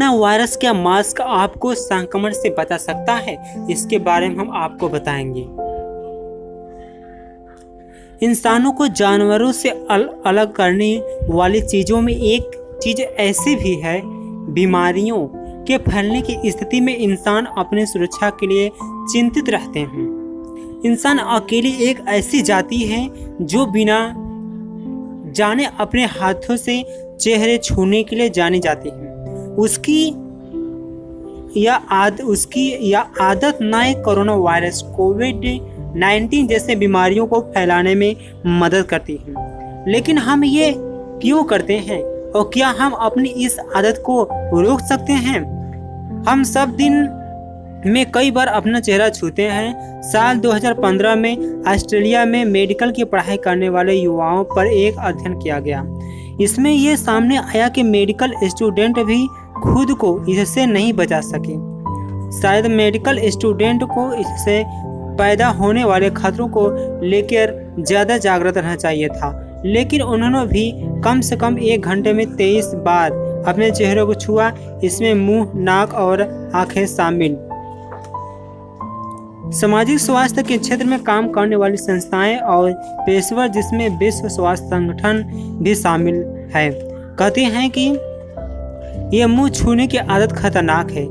Corona virus का mask आपको संक्रमण से बचा सकता है, इसके बारे में हम आपको बताएंगे। इंसानों को जानवरों से अलग करने वाली चीज़ों में एक चीज़ ऐसी भी है, बीमारियों के फैलने की स्थिति में इंसान अपनी सुरक्षा के लिए चिंतित रहते हैं। इंसान अकेली एक ऐसी जाति है जो बिना जाने अपने हाथों से चेहरे छूने के लिए जानी जाती है। उसकी यह आदत नए कोरोना वायरस कोविड-19 जैसे बीमारियों को फैलाने में मदद करती है। लेकिन हम ये क्यों करते हैं और क्या हम अपनी इस आदत को रोक सकते हैं? हम सब दिन में कई बार अपना चेहरा छूते हैं। साल 2015 में ऑस्ट्रेलिया में मेडिकल की पढ़ाई करने वाले युवाओं पर एक अध्ययन किया गया। इसमें यह सामने आया कि मेडिकल स्टूडेंट भी खुद को इससे नहीं बचा सके। शायद मेडिकल स्टूडेंट को इससे पैदा होने वाले खतरों को लेकर ज़्यादा जागरूक रहना चाहिए था, लेकिन उन्होंने भी कम से कम 1 घंटे में 23 बार अपने चेहरे को छुआ। इसमें मुंह, नाक और आंखें शामिल। सामाजिक स्वास्थ्य के क्षेत्र में काम करने वाली संस्थाएं और पेशेवर, जिसमें विश्व स्वास्थ्य संगठन भी शामिल है, कहते हैं कि यह मुंह छूने की आदत खतरनाक है।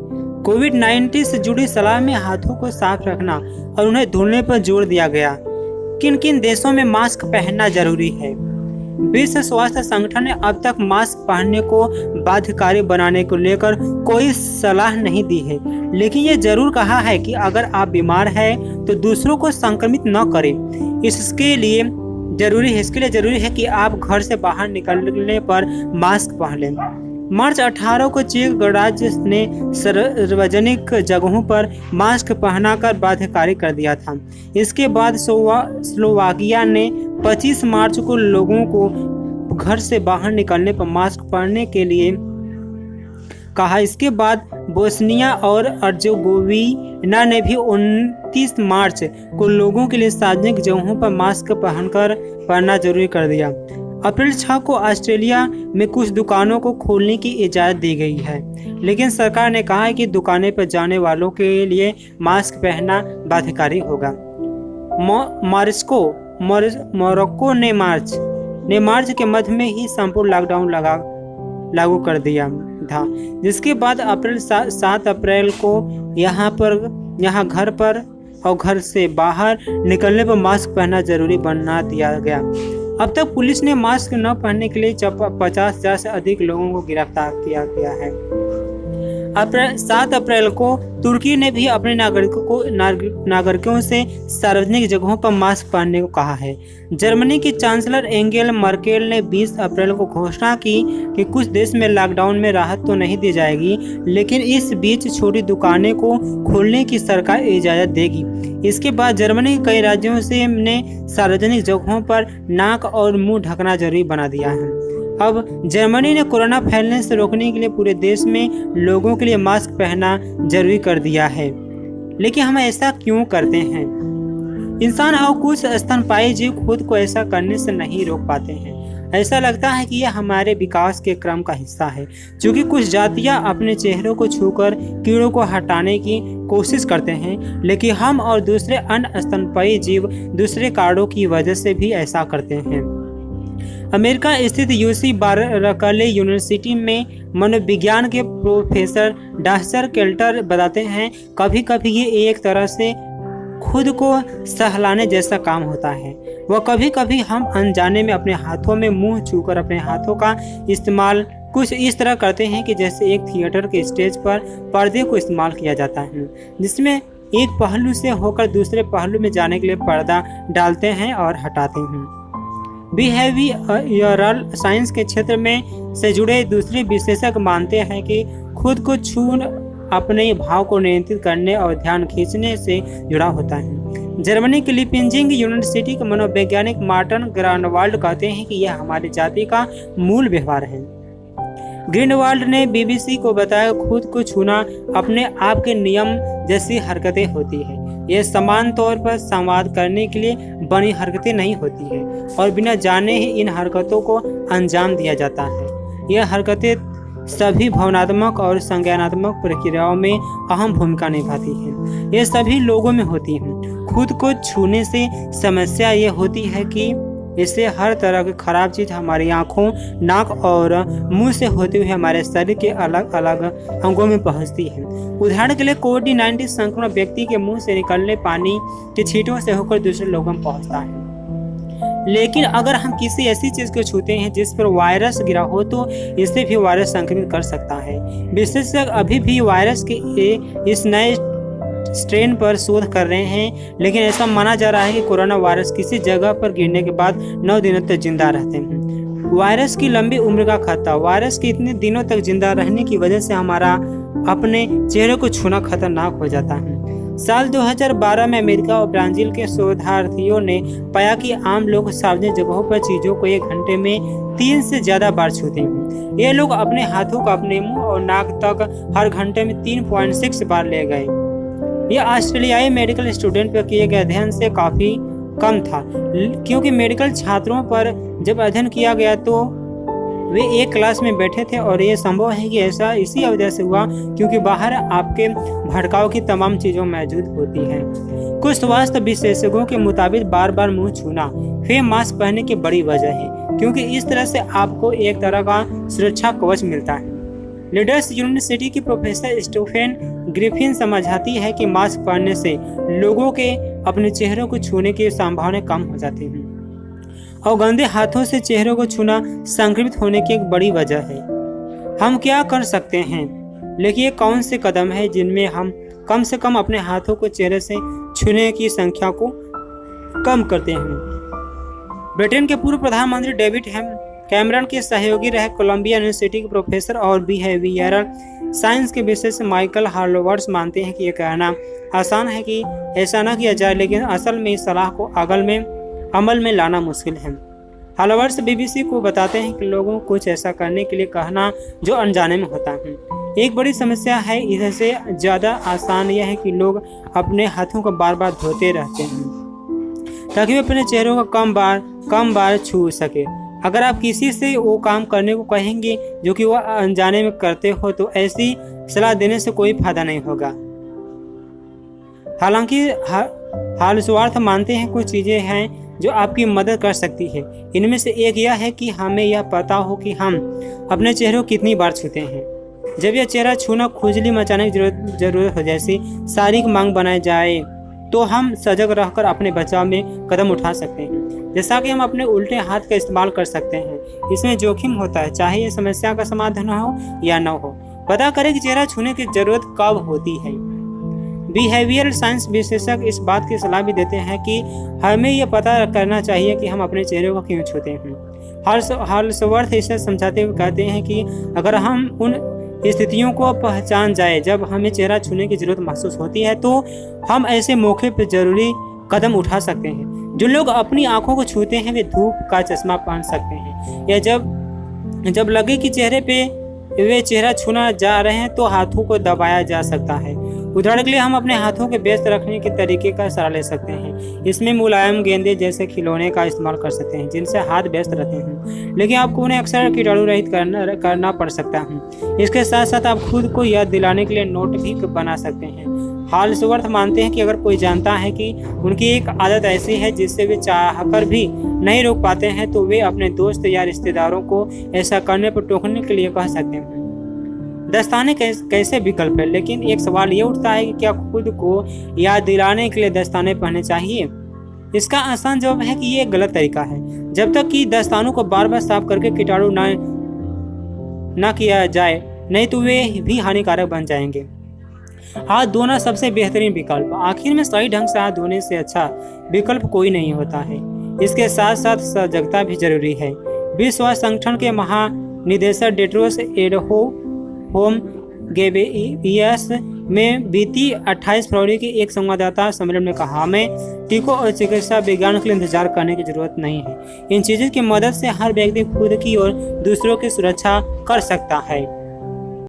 कोविड-19 से जुड़ी सलाह में हाथों को साफ रखना और उन्हें धुलने पर जोर दिया गया। किन किन देशों में मास्क पहनना जरूरी है? विश्व स्वास्थ्य संगठन ने अब तक मास्क पहनने को बाध्यकारी बनाने को लेकर कोई सलाह नहीं दी है, लेकिन ये जरूर कहा है कि अगर आप बीमार हैं तो दूसरों को संक्रमित न करें। इसके लिए जरूरी है कि आप घर से बाहर निकलने पर मास्क पहन लें। मार्च 18 को चेक गणराज्य ने सार्वजनिक जगहों पर मास्क पहनाकर बाध्यकारी कर दिया था। इसके बाद स्लोवाकिया ने 25 मार्च को लोगों को घर से बाहर निकलने पर मास्क पहनने के लिए कहा। इसके बाद बोस्निया और अर्जेगोविना ने भी 29 मार्च को लोगों के लिए सार्वजनिक जगहों पर मास्क पहनना जरूरी कर दिया। अप्रैल 6 को ऑस्ट्रेलिया में कुछ दुकानों को खोलने की इजाज़त दी गई है, लेकिन सरकार ने कहा है कि दुकानें पर जाने वालों के लिए मास्क पहनना बाध्यकारी होगा। मोरक्को ने मार्च के मध्य में ही संपूर्ण लॉकडाउन लागू कर दिया था, जिसके बाद अप्रैल 7 अप्रैल को यहाँ घर पर और घर से बाहर निकलने पर मास्क पहनना जरूरी बना दिया गया। अब तक पुलिस ने मास्क न पहनने के लिए 50,000 से अधिक लोगों को गिरफ्तार किया गया है। 7 अप्रैल को तुर्की ने भी अपने नागरिकों से सार्वजनिक जगहों पर मास्क पहनने को कहा है। जर्मनी की चांसलर एंगेला मर्केल ने 20 अप्रैल को घोषणा की कि कुछ देश में लॉकडाउन में राहत तो नहीं दी जाएगी, लेकिन इस बीच छोटी दुकानें को खोलने की सरकार इजाज़त देगी। इसके बाद जर्मनी के कई राज्यों से ने सार्वजनिक जगहों पर नाक और मुंह ढकना जरूरी बना दिया है। अब जर्मनी ने कोरोना फैलने से रोकने के लिए पूरे देश में लोगों के लिए मास्क पहनना जरूरी कर दिया है। लेकिन हम ऐसा क्यों करते हैं? इंसान और कुछ स्तनपायी जीव खुद को ऐसा करने से नहीं रोक पाते हैं। ऐसा लगता है कि यह हमारे विकास के क्रम का हिस्सा है, क्योंकि कुछ जातियां अपने चेहरों को छूकर कीड़ों को हटाने की कोशिश करते हैं, लेकिन हम और दूसरे अन्य स्तनपायी जीव दूसरे कारणों की वजह से भी ऐसा करते हैं। अमेरिका स्थित यूसी बार्कले यूनिवर्सिटी में मनोविज्ञान के प्रोफेसर डॉक्टर केल्टर बताते हैं, कभी कभी ये एक तरह से खुद को सहलाने जैसा काम होता है। वह कभी कभी हम अनजाने में अपने हाथों में मुंह छूकर अपने हाथों का इस्तेमाल कुछ इस तरह करते हैं कि जैसे एक थिएटर के स्टेज पर पर्दे को इस्तेमाल किया जाता है, जिसमें एक पहलू से होकर दूसरे पहलू में जाने के लिए पर्दा डालते हैं और हटाते हैं। बिहेवियरल साइंस के क्षेत्र में से जुड़े दूसरे विशेषज्ञ मानते हैं कि खुद को छूना अपने भाव को नियंत्रित करने और ध्यान खींचने से जुड़ा होता है। जर्मनी की लिपिंजिंग यूनिवर्सिटी के मनोवैज्ञानिक मार्टिन ग्रीनवाल्ड कहते हैं कि यह हमारी जाति का मूल व्यवहार है। ग्रीनवाल्ड ने बीबीसी को बताया, खुद को छूना अपने आप के नियम जैसी हरकतें होती है। यह समान तौर पर संवाद करने के लिए बनी हरकतें नहीं होती है और बिना जाने ही इन हरकतों को अंजाम दिया जाता है। यह हरकतें सभी भावनात्मक और संज्ञानात्मक प्रक्रियाओं में अहम भूमिका निभाती है। ये सभी लोगों में होती हैं। खुद को छूने से समस्या ये होती है कि इससे हर तरह की खराब चीज़ हमारी आँखों, नाक और मुंह से होते हुए हमारे शरीर के अलग अलग अंगों में पहुंचती है। उदाहरण के लिए कोविड-19 संक्रमण व्यक्ति के मुंह से निकलने पानी के छींटों से होकर दूसरे लोगों में पहुंचता है। लेकिन अगर हम किसी ऐसी चीज़ को छूते हैं जिस पर वायरस गिरा हो तो इससे भी वायरस संक्रमित कर सकता है। विशेषज्ञ अभी भी वायरस के इस नए स्ट्रेन पर शोध कर रहे हैं, लेकिन ऐसा माना जा रहा है कि कोरोना वायरस किसी जगह पर गिरने के बाद 9 दिनों तक जिंदा रहते हैं। वायरस की लंबी उम्र का खतरा। वायरस के इतने दिनों तक जिंदा रहने की वजह से हमारा अपने चेहरे को छूना खतरनाक हो जाता है। साल 2012 में अमेरिका और ब्राजील के शोधार्थियों ने पाया कि आम लोग सार्वजनिक जगहों पर चीज़ों को 1 घंटे में 3 से ज़्यादा बार छूते हैं। ये लोग अपने हाथों को अपने मुंह और नाक तक हर घंटे में 3.6 बार ले गए। यह ऑस्ट्रेलियाई मेडिकल स्टूडेंट पर किए गए अध्ययन से काफ़ी कम था, क्योंकि मेडिकल छात्रों पर जब अध्ययन किया गया तो वे एक क्लास में बैठे थे और ये संभव है कि ऐसा इसी वजह से हुआ क्योंकि बाहर आपके भड़काव की तमाम चीज़ों मौजूद होती हैं। कुछ स्वास्थ्य विशेषज्ञों के मुताबिक बार बार मुंह छूना फेस मास्क पहनने की बड़ी वजह है, क्योंकि इस तरह से आपको एक तरह का सुरक्षा कवच मिलता है। लीड्स यूनिवर्सिटी की प्रोफेसर स्टीफेन ग्रिफिन समझाती है कि मास्क पहनने से लोगों के अपने चेहरों को छूने की संभावना कम हो जाती है और गंदे हाथों से चेहरों को छूना संक्रमित होने की एक बड़ी वजह है। हम क्या कर सकते हैं? लेकिन ये कौन से कदम है जिनमें हम कम से कम अपने हाथों को चेहरे से छूने की संख्या को कम करते हैं? ब्रिटेन के पूर्व प्रधानमंत्री डेविड कैमरन के सहयोगी रहे कोलंबिया यूनिवर्सिटी के प्रोफेसर और बिहेवियरल साइंस के विशेषज्ञ माइकल हार्लोवर्ड्स मानते हैं कि यह कहना आसान है कि ऐसा न किया जाए, लेकिन असल में इस सलाह को अमल में लाना मुश्किल है। हार्लोवर्ड्स बीबीसी को बताते हैं कि लोगों को कुछ ऐसा करने के लिए कहना जो अनजाने में होता है एक बड़ी समस्या है। इससे ज़्यादा आसान यह है कि लोग अपने हाथों को बार बार धोते रहते हैं ताकि वे अपने चेहरों को कम बार छू सके। अगर आप किसी से वो काम करने को कहेंगे जो कि वह अनजाने में करते हो तो ऐसी सलाह देने से कोई फायदा नहीं होगा। हालांकि हार्लोवर्ड्स मानते हैं कुछ चीज़ें हैं जो आपकी मदद कर सकती है। इनमें से एक यह है कि हमें यह पता हो कि हम अपने चेहरे को कितनी बार छूते हैं। जब यह चेहरा छूना खुजली मचाने की जरूरत हो जैसी शारीरिक मांग बनाई जाए तो हम सजग रहकर अपने बचाव में कदम उठा सकते हैं। जैसा कि हम अपने उल्टे हाथ का इस्तेमाल कर सकते हैं। इसमें जोखिम होता है, चाहे ये समस्या का समाधान हो या न हो। पता करें कि चेहरा छूने की जरूरत कब होती है। बिहेवियरल साइंस विशेषज्ञ इस बात की सलाह भी देते हैं कि हमें यह पता करना चाहिए कि हम अपने चेहरे को क्यों छूते हैं। हार्लोवर्ड्स इसे समझाते हुए कहते हैं कि अगर हम उन स्थितियों को पहचान जाए जब हमें चेहरा छूने की जरूरत महसूस होती है तो हम ऐसे मौके पर जरूरी कदम उठा सकते हैं। जो लोग अपनी आंखों को छूते हैं वे धूप का चश्मा पहन सकते हैं, या जब लगे कि चेहरे पे वे चेहरा छूना जा रहे हैं तो हाथों को दबाया जा सकता है। उदाहरण के लिए हम अपने हाथों के व्यस्त रखने के तरीके का सहारा ले सकते हैं। इसमें मुलायम गेंदे जैसे खिलौने का इस्तेमाल कर सकते हैं जिनसे हाथ व्यस्त रहते हैं, लेकिन आपको उन्हें अक्सर कीटाणु रहित करना पड़ सकता है। इसके साथ साथ आप खुद को याद दिलाने के लिए नोट भी बना सकते हैं। हार्लोवर्ड्स मानते हैं कि अगर कोई जानता है कि उनकी एक आदत ऐसी है जिससे वे चाहकर भी नहीं रोक पाते हैं तो वे अपने दोस्त या रिश्तेदारों को ऐसा करने पर टोकने के लिए कह सकते हैं। दस्ताने कैसे विकल्प है, लेकिन एक सवाल ये उठता है कि क्या खुद को याद दिलाने के लिए दस्ताने पहनने चाहिए? इसका आसान जवाब है कि ये एक गलत तरीका है। जब तक कि दस्तानों को बार बार साफ करके कीटाणु न किया जाए, नहीं तो वे भी हानिकारक बन जाएंगे। हाथ धोना सबसे बेहतरीन विकल्प। आखिर में सही ढंग से हाथ धोने से अच्छा विकल्प कोई नहीं होता है। इसके साथ साथ सजगता भी जरूरी है। विश्व स्वास्थ्य संगठन के महानिदेशक टेड्रोस एडहानोम घेब्रेयेसस में बीती 28 फरवरी के एक संवाददाता सम्मेलन में कहा, हमें टीकों और चिकित्सा विज्ञान के लिए इंतजार करने की जरूरत नहीं है। इन चीज़ों की मदद से हर व्यक्ति खुद की और दूसरों की सुरक्षा कर सकता है।